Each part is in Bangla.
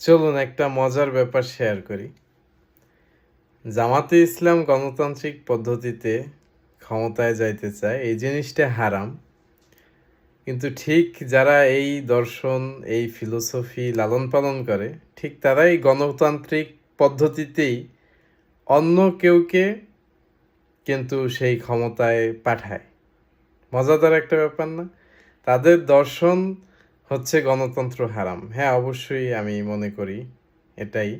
চলুন একটা মজার ব্যাপার শেয়ার করি। জামাতে ইসলাম গণতান্ত্রিক পদ্ধতিতে ক্ষমতায় যাইতে চায়, এই জিনিসটা হারাম। কিন্তু ঠিক যারা এই দর্শন, এই ফিলোসফি লালন পালন করে, ঠিক তারাই গণতান্ত্রিক পদ্ধতিতেই অন্য কেউকে কিন্তু সেই ক্ষমতায় পাঠায়। মজাদার একটা ব্যাপার না? তাদের দর্শন হচ্ছে গণতন্ত্র হারাম। হ্যাঁ, অবশ্যই আমি মনে করি এটাই।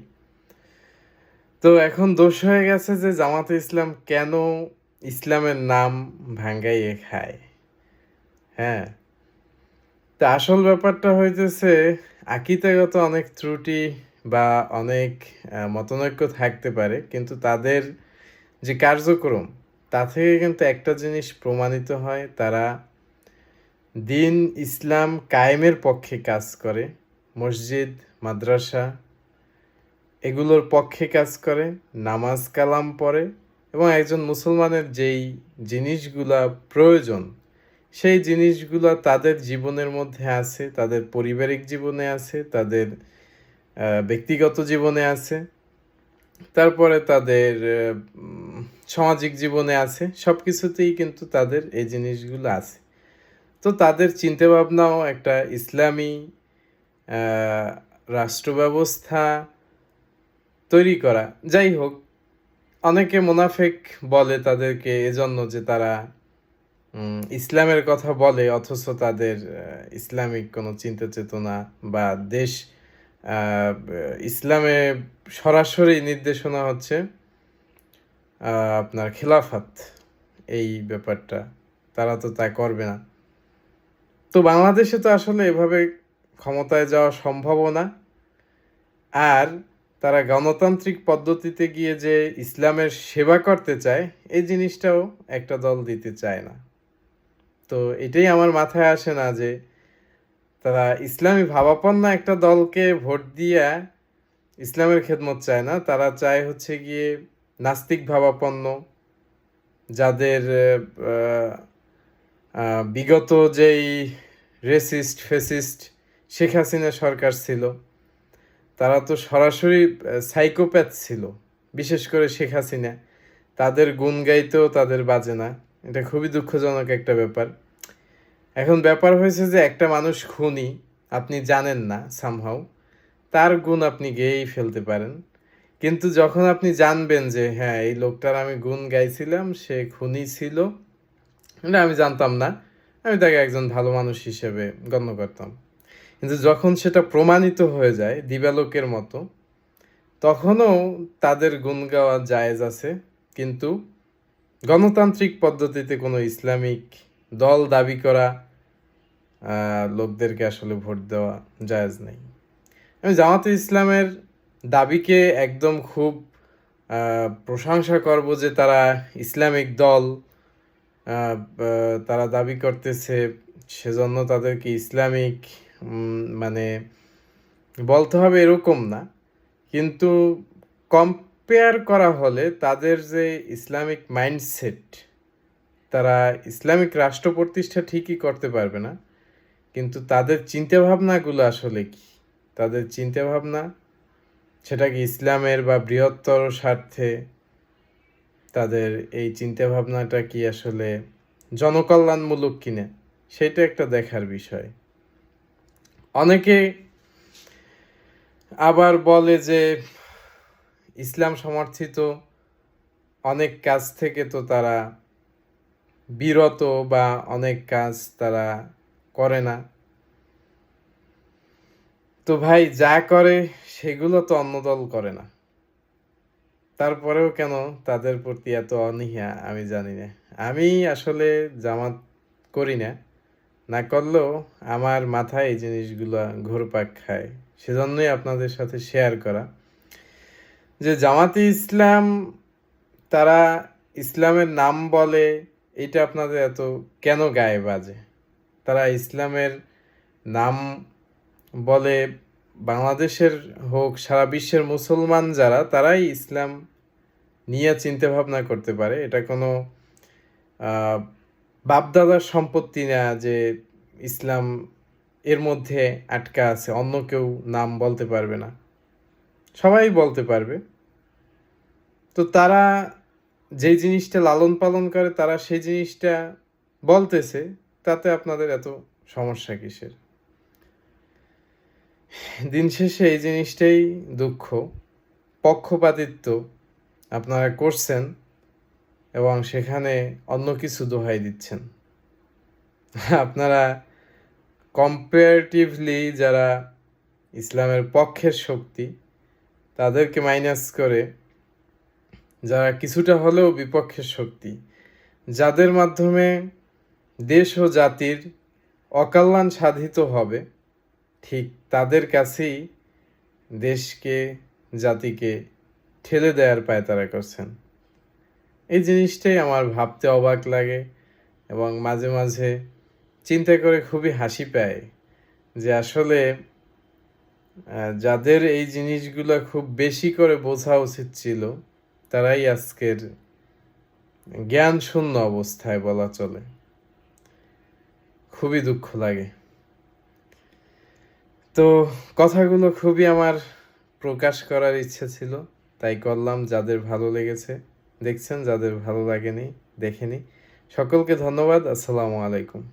তো এখন দোষ হয়ে গেছে যে জামাতে ইসলাম কেন ইসলামের নাম ভাঙ্গাইয়ে খায়। হ্যাঁ, তা আসল ব্যাপারটা হইতেছে আকীদাগত অনেক ত্রুটি বা অনেক মতানৈক্য থাকতে পারে, কিন্তু তাদের যে কার্যক্রম তা থেকে কিন্তু একটা জিনিস প্রমাণিত হয়, তারা দিন ইসলাম কায়েমের পক্ষে কাজ করে। মসজিদ, মাদ্রাসা এগুলোর পক্ষে কাজ করে, নামাজ কালাম পড়ে এবং একজন মুসলমানের যেই জিনিসগুলা প্রয়োজন সেই জিনিসগুলো তাদের জীবনের মধ্যে আছে, তাদের পারিবারিক জীবনে আছে, তাদের ব্যক্তিগত জীবনে আছে, তারপরে তাদের সামাজিক জীবনে আছে, সব কিছুতেই কিন্তু তাদের এই জিনিসগুলো আছে। তো তাদের চিন্তাভাবনাও একটা ইসলামী রাষ্ট্র ব্যবস্থা তৈরি করা। যাই হোক, অনেকে মুনাফেক বলে তাদেরকে এজন্য যে তারা ইসলামের কথা বলে অথচ তাদের ইসলামিক কোনো চিন্তা চেতনা বা দেশ ইসলামে সরাসরি নির্দেশনা হচ্ছে আপনার খেলাফত, এই ব্যাপারটা তারা তো তা করবে না। তো বাংলাদেশে তো আসলে এভাবে ক্ষমতায় যাওয়া সম্ভব না। আর তারা গণতান্ত্রিক পদ্ধতিতে গিয়ে যে ইসলামের সেবা করতে চায়, এই জিনিসটাও একটা দল দিতে চায় না। তো এটাই আমার মাথায় আসে না যে তারা ইসলামী ভাবাপন্ন একটা দলকে ভোট দিয়া ইসলামের খেদমত চায় না, তারা চায় হচ্ছে গিয়ে নাস্তিক ভাবাপন্ন, যাদের বিগত যেই রেসিস্ট ফেসিস্ট শেখ হাসিনা সরকার ছিল, তারা তো সরাসরি সাইকোপ্যাথ ছিল। বিশেষ করে শেখ হাসিনা, তাদের গুণ গাইতেও তাদের বাজে না। এটা খুবই দুঃখজনক একটা ব্যাপার। এখন ব্যাপার হয়েছে যে একটা মানুষ খুনি, আপনি জানেন না সামহাও, তার গুণ আপনি গেয়েই ফেলতে পারেন। কিন্তু যখন আপনি জানবেন যে হ্যাঁ, এই লোকটার আমি গুণ গাইছিলাম, সে খুনি ছিল, এটা আমি জানতাম না, আমি তাকে একজন ভালো মানুষ হিসেবে গণ্য করতাম। কিন্তু যখন সেটা প্রমাণিত হয়ে যায় দিবালোকের মতো, তখনও তাদের গুণ গাওয়া জায়েজ আছে। কিন্তু গণতান্ত্রিক পদ্ধতিতে কোনো ইসলামিক দল দাবি করা লোকদেরকে আসলে ভোট দেওয়া জায়েজ নেই। আমি জামাতে ইসলামের দাবিকে একদম খুব প্রশংসা করব যে তারা ইসলামিক দল, তারা দাবি করতেছে, সেজন্য তাদেরকে ইসলামিক মানে বলতে হবে এরকম না। কিন্তু কম্পেয়ার করা হলে তাদের যে ইসলামিক মাইন্ডসেট, তারা ইসলামিক রাষ্ট্র প্রতিষ্ঠা ঠিকই করতে পারবে না, কিন্তু তাদের চিন্তাভাবনাগুলো আসলে কি, তাদের চিন্তাভাবনা সেটা কি ইসলামের বা বৃহত্তর স্বার্থে, তাদের এই চিন্তাভাবনাটা কি আসলে জনকল্যাণমূলক কিনা, সেটা একটা দেখার বিষয়। অনেকে আবার বলে যে ইসলাম সমর্থিত অনেক কাজ থেকে তো তারা বিরত বা অনেক কাজ তারা করে না। তো ভাই, যা করে সেগুলো তো অন্য দল করে না, তারপরেও কেন তাদের প্রতি এত অনীহা আমি জানি না। আমি আসলে জামাত করি না, না করলেও আমার মাথায় এই জিনিসগুলো ঘুরপাক খায়। সেজন্যই আপনাদের সাথে শেয়ার করা যে জামাতে ইসলাম, তারা ইসলামের নাম বলে, এটা আপনাদের এত কেন গায়ে বাজে? তারা ইসলামের নাম বলে, বাংলাদেশের হোক সারা বিশ্বের মুসলমান যারা, তারাই ইসলাম নিয়ে চিন্তা ভাবনা করতে পারে। এটা কোনো বাপদাদার সম্পত্তি না যে ইসলাম এর মধ্যে আটকা আছে, অন্য কেউ নাম বলতে পারবে না। সবাই বলতে পারবে। তো তারা যেই জিনিসটা লালন পালন করে তারা সেই জিনিসটা বলতেছে, তাতে আপনাদের এত সমস্যা কিসের? দিন শেষে এই জিনিসটাই দুঃখ, পক্ষপাতিত্ব আপনারা করছেন এবং সেখানে অন্য কিছু দোহাই দিচ্ছেন। আপনারা কম্পারেটিভলি যারা ইসলামের পক্ষের শক্তি তাদেরকে মাইনাস করে যারা কিছুটা হলেও বিপক্ষের শক্তি, যাদের মাধ্যমে দেশ ও জাতির অকল্যাণ সাধিত হবে, ঠিক তাদের কাছেই দেশকে জাতিকে ঠেলে দেওয়ার পায়তারা করছেন। এই জিনিসটাই আমার ভাবতে অবাক লাগে এবং মাঝে মাঝে চিন্তা করে খুবই হাসি পায় যে আসলে যাদের এই জিনিসগুলো খুব বেশি করে বোঝা উচিত ছিল তারাই আজকের জ্ঞান শূন্য অবস্থায় বলা চলে। খুবই দুঃখ লাগে। তো কথাগুলো খুবই আমার প্রকাশ করার ইচ্ছে ছিল, তাই করলাম। যাদের ভালো লেগেছে দেখছেন, যাদের ভালো লাগেনি দেখেনি, সকলকে ধন্যবাদ। আসসালামু আলাইকুম।